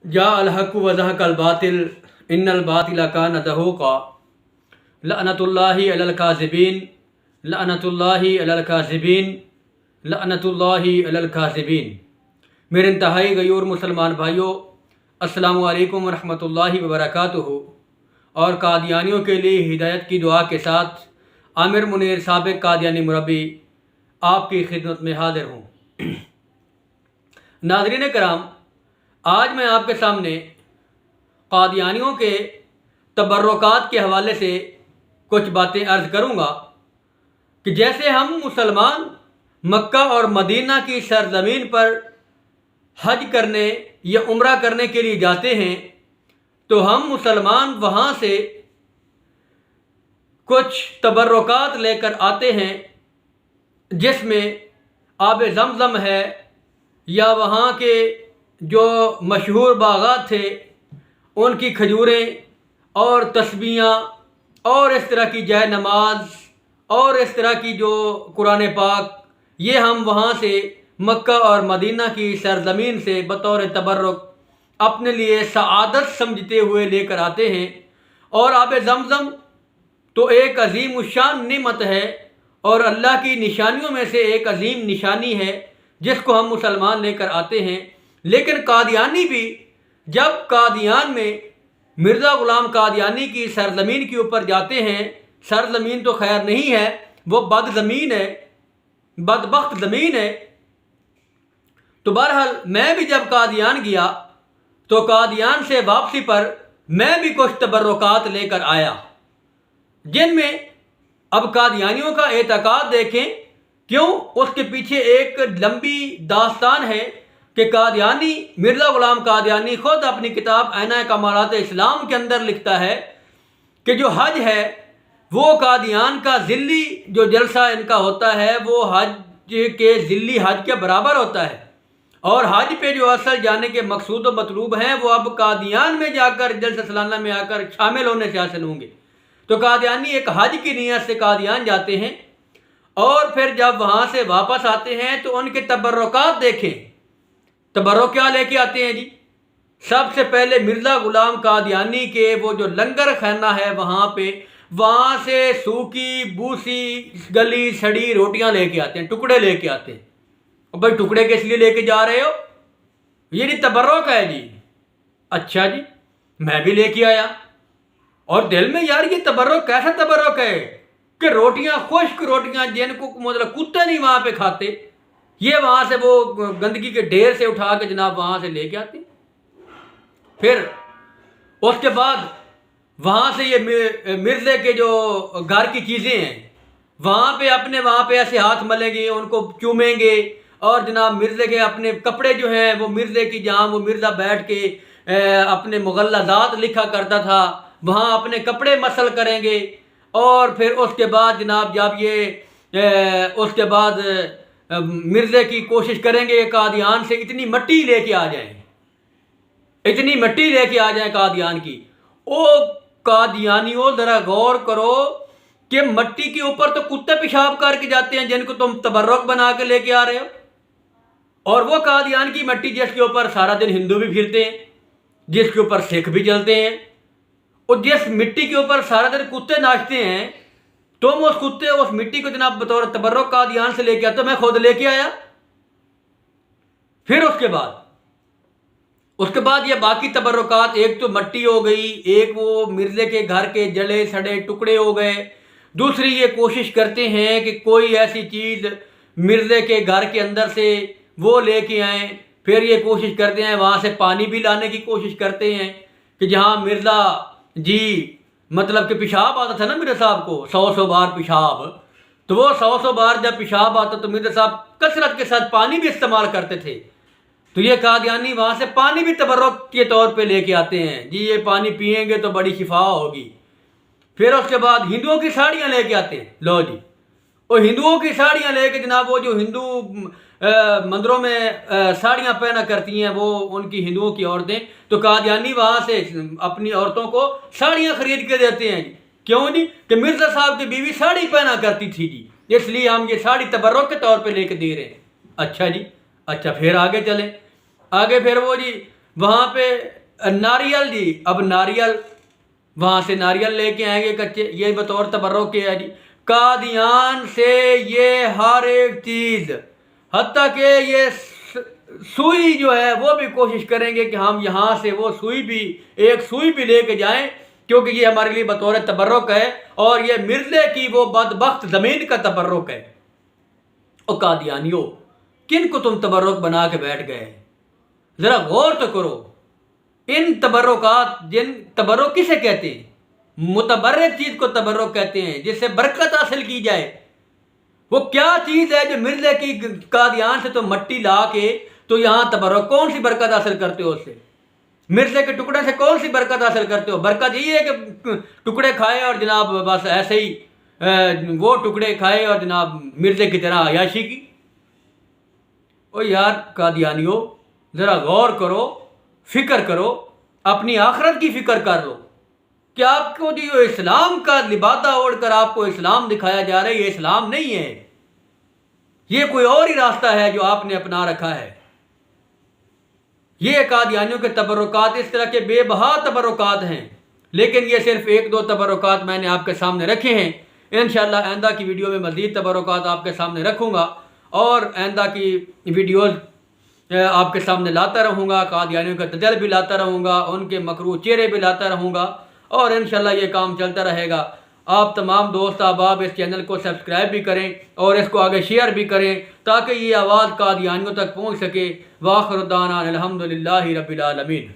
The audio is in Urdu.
جاء الحق وزهق الباطل ان الباطل كان زهوقا لعنت اللہ علی الکاذبین لعنت اللہ علی الکاذبین لعنت اللہ علی الکاذبین۔ میرے انتہائی غیور مسلمان بھائیوں، السلام علیکم ورحمۃ اللہ وبرکاتہ۔ اور قادیانیوں کے لیے ہدایت کی دعا کے ساتھ عامر منیر سابق قادیانی مربی آپ کی خدمت میں حاضر ہوں۔ ناظرین کرام، آج میں آپ کے سامنے قادیانیوں کے تبرکات کے حوالے سے کچھ باتیں عرض کروں گا کہ جیسے ہم مسلمان مکہ اور مدینہ کی سرزمین پر حج کرنے یا عمرہ کرنے کے لیے جاتے ہیں تو ہم مسلمان وہاں سے کچھ تبرکات لے کر آتے ہیں، جس میں آب زمزم ہے یا وہاں کے جو مشہور باغات تھے ان کی کھجوریں اور تسبیحاں اور اس طرح کی جائے نماز اور اس طرح کی جو قرآن پاک، یہ ہم وہاں سے مکہ اور مدینہ کی سرزمین سے بطور تبرک اپنے لیے سعادت سمجھتے ہوئے لے کر آتے ہیں۔ اور آب زمزم تو ایک عظیم الشان نعمت ہے اور اللہ کی نشانیوں میں سے ایک عظیم نشانی ہے جس کو ہم مسلمان لے کر آتے ہیں۔ لیکن قادیانی بھی جب قادیان میں مرزا غلام قادیانی کی سرزمین کے اوپر جاتے ہیں، سرزمین تو خیر نہیں ہے، وہ بد زمین ہے، بدبخت زمین ہے، تو بہرحال میں بھی جب قادیان گیا تو قادیان سے واپسی پر میں بھی کچھ تبرکات لے کر آیا، جن میں اب قادیانیوں کا اعتقاد دیکھیں کیوں، اس کے پیچھے ایک لمبی داستان ہے کہ قادیانی مرزا غلام قادیانی خود اپنی کتاب آئینہ کمالات اسلام کے اندر لکھتا ہے کہ جو حج ہے وہ قادیان کا ذلی جو جلسہ ان کا ہوتا ہے وہ حج کے ذلی حج کے برابر ہوتا ہے، اور حج پہ جو اصل جانے کے مقصود و مطلوب ہیں وہ اب قادیان میں جا کر جلسہ سالانہ میں آ کر شامل ہونے سے حاصل ہوں گے۔ تو قادیانی ایک حج کی نیت سے قادیان جاتے ہیں اور پھر جب وہاں سے واپس آتے ہیں تو ان کے تبرکات دیکھیں۔ تبرک کیا لے کے آتے ہیں جی؟ سب سے پہلے مرزا غلام قادیانی کے وہ جو لنگر خانہ ہے وہاں سے سوکھی بوسی گلی سڑی روٹیاں لے کے آتے ہیں، ٹکڑے لے کے آتے ہیں۔ اور بھائی ٹکڑے کس لیے لے کے جا رہے ہو؟ یہ نہیں تبرک ہے جی۔ اچھا جی، میں بھی لے کے آیا اور دل میں یار یہ تبرک کیسا تبرک ہے کہ روٹیاں، خشک روٹیاں جن کو مطلب کتے نہیں وہاں پہ کھاتے، یہ وہاں سے وہ گندگی کے ڈھیر سے اٹھا کے جناب وہاں سے لے کے آتے۔ پھر اس کے بعد وہاں سے یہ مرزے کے جو گھر کی چیزیں ہیں وہاں پہ ایسے ہاتھ ملیں گے، ان کو چومیں گے، اور جناب مرزے کے اپنے کپڑے جو ہیں وہ مرزے کی جہاں وہ مرزا بیٹھ کے اپنے مغلظات لکھا کرتا تھا وہاں اپنے کپڑے مسل کریں گے۔ اور پھر اس کے بعد جناب جب یہ اس کے بعد مرزے کی کوشش کریں گے قادیان سے اتنی مٹی لے کے آ جائیں، اتنی مٹی لے کے آ جائیں قادیان کی۔ او قادیانیوں ذرا غور کرو کہ مٹی کے اوپر تو کتے پیشاب کر کے جاتے ہیں جن کو تم تبرک بنا کے لے کے آ رہے ہو، اور وہ قادیان کی مٹی جس کے اوپر سارا دن ہندو بھی پھرتے ہیں، جس کے اوپر سکھ بھی چلتے ہیں، اور جس مٹی کے اوپر سارا دن کتے ناچتے ہیں، تم اس مٹی کو جناب بطور تبرک قادیان سے لے کے آتے، میں خود لے کے آیا۔ پھر اس کے بعد یہ باقی تبرکات، ایک تو مٹی ہو گئی، ایک وہ مرزے کے گھر کے جلے سڑے ٹکڑے ہو گئے، دوسری یہ کوشش کرتے ہیں کہ کوئی ایسی چیز مرزے کے گھر کے اندر سے وہ لے کے آئیں۔ پھر یہ کوشش کرتے ہیں وہاں سے پانی بھی لانے کی کوشش کرتے ہیں کہ جہاں مرزا جی مطلب کہ پیشاب آتا تھا نا مرزا صاحب کو 100 بار پیشاب، تو وہ 100 بار جب پیشاب آتا تو مرزا صاحب کثرت کے ساتھ پانی بھی استعمال کرتے تھے، تو یہ قادیانی وہاں سے پانی بھی تبرک کے طور پہ لے کے آتے ہیں، جی یہ پانی پئیں گے تو بڑی شفا ہوگی۔ پھر اس کے بعد ہندوؤں کی ساڑیاں لے کے آتے ہیں، لو جی، اور ہندوؤں کی ساڑیاں لے کے جناب وہ جو ہندو مندروں میں ساڑیاں پہنا کرتی ہیں وہ ان کی ہندوؤں کی عورتیں، تو قادیانی وہاں سے اپنی عورتوں کو ساڑیاں خرید کے دیتے ہیں جی۔ کیوں جی؟ کہ مرزا صاحب کی بیوی ساڑی پہنا کرتی تھی جی، اس لیے ہم یہ ساڑی تبرک کے طور پہ لے کے دے رہے ہیں۔ اچھا جی، اچھا پھر آگے چلیں، آگے پھر وہ جی وہاں پہ ناریل جی، اب ناریل وہاں سے ناریل لے کے آئیں گے کچے، یہ بطور تبرک کے ہے جی۔ قادیان سے یہ ہر ایک چیز، حتیٰ کہ یہ سوئی جو ہے وہ بھی کوشش کریں گے کہ ہم یہاں سے وہ سوئی بھی، ایک سوئی بھی لے کے جائیں، کیونکہ یہ ہمارے لیے بطور تبرک ہے، اور یہ مرزے کی وہ بدبخت زمین کا تبرک ہے۔ او قادیانیوں، کن کو تم تبرک بنا کے بیٹھ گئے؟ ذرا غور تو کرو۔ ان تبرکات، جن تبرک کسے کہتے ہیں؟ متبرک چیز کو تبرک کہتے ہیں، جس سے برکت حاصل کی جائے۔ وہ کیا چیز ہے جو مرزے کی قادیان سے تم مٹی لا کے تو یہاں تبرک، کون سی برکت حاصل کرتے ہو اس سے؟ مرزے کے ٹکڑے سے کون سی برکت حاصل کرتے ہو؟ برکت یہ ہے کہ ٹکڑے کھائے اور جناب بس ایسے ہی وہ ٹکڑے کھائے اور جناب مرزے کی طرح عیاشی کی۔ او یار قادیانیوں، ذرا غور کرو، فکر کرو، اپنی آخرت کی فکر کر لو کہ آپ کو جو اسلام کا لبادہ اوڑھ کر آپ کو اسلام دکھایا جا رہا ہے، یہ اسلام نہیں ہے، یہ کوئی اور ہی راستہ ہے جو آپ نے اپنا رکھا ہے۔ یہ قادیانیوں کے تبرکات اس طرح کے بے بہا تبرکات ہیں، لیکن یہ صرف ایک دو تبرکات میں نے آپ کے سامنے رکھے ہیں۔ انشاءاللہ آئندہ کی ویڈیو میں مزید تبرکات آپ کے سامنے رکھوں گا، اور آئندہ کی ویڈیوز آپ کے سامنے لاتا رہوں گا، قادیانیوں کا دجل بھی لاتا رہوں گا، ان کے مکروہ چہرے بھی لاتا رہوں گا، اور انشاءاللہ یہ کام چلتا رہے گا۔ آپ تمام دوست احباب اس چینل کو سبسکرائب بھی کریں اور اس کو آگے شیئر بھی کریں تاکہ یہ آواز قادیانیوں تک پہنچ سکے۔ وآخر دعوانا الحمدللہ رب العالمین۔